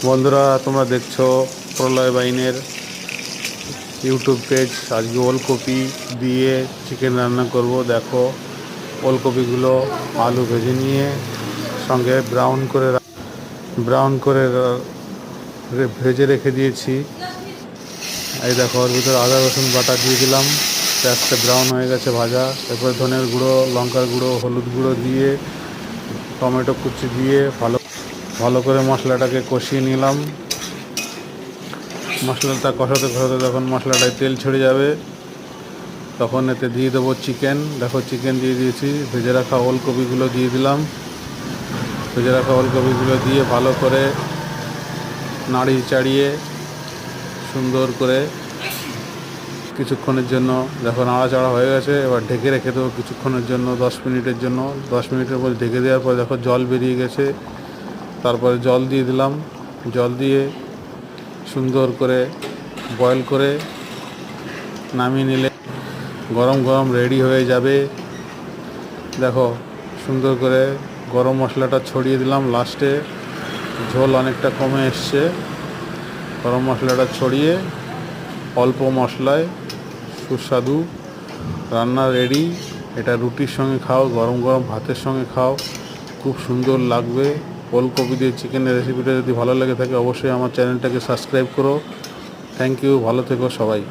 বন্ধুরা, তোমরা দেখছো প্রলয় বাইনের ইউটিউব পেজ। আজকে ওলকপি দিয়ে চিকেন রান্না করব। দেখো, ওলকপিগুলো আলু ভেজে নিয়ে সঙ্গে ব্রাউন করে ভেজে রেখে দিয়েছি। এই দেখো, ওর ভিতরে আদা রসুন বাটা দিয়ে দিলাম। পেঁয়াজটা ব্রাউন হয়ে গেছে ভাজা। এরপরে ধনের গুঁড়ো, লঙ্কার গুঁড়ো, হলুদ গুঁড়ো দিয়ে টমেটো কুচি দিয়ে ভালো করে মশলাটাকে কষিয়ে নিলাম। মশলাটা কষাতে কষাতে যখন মশলাটায় তেল ছেড়ে যাবে, তখন এতে দিয়ে দেবো চিকেন। দেখো, চিকেন দিয়ে দিয়েছি। ভেজে রাখা ওলকপিগুলো দিয়ে দিলাম। ভেজে রাখা ওলকপিগুলো দিয়ে ভালো করে নাড়িয়ে চাড়িয়ে সুন্দর করে কিছুক্ষণের জন্য, দেখো নাড়াচাড়া হয়ে গেছে, এবার ঢেকে রেখে দেবো কিছুক্ষণের জন্য, 10 মিনিটের জন্য। 10 মিনিটের পর ঢেকে দেওয়ার পর দেখো জল বেরিয়ে গেছে। তারপরে জল দিয়ে দিলাম। জল দিয়ে সুন্দর করে বয়েল করে নামিয়ে নিলে গরম গরম রেডি হয়ে যাবে। দেখো, সুন্দর করে গরম মশলাটা ছড়িয়ে দিলাম লাস্টে। ঝোল অনেকটা কমে এসছে। গরম মশলাটা ছড়িয়ে অল্প মশলায় সুস্বাদু রান্না রেডি। এটা রুটির সঙ্গে খাও, গরম গরম ভাতের সঙ্গে খাও, খুব সুন্দর লাগবে। ওলকপি দিয়ে চিকেনের রেসিপিটা যদি ভালো লেগে থাকে, অবশ্যই আমার চ্যানেলটাকে সাবস্ক্রাইব করো। থ্যাংক ইউ, ভালো থেকো সবাই।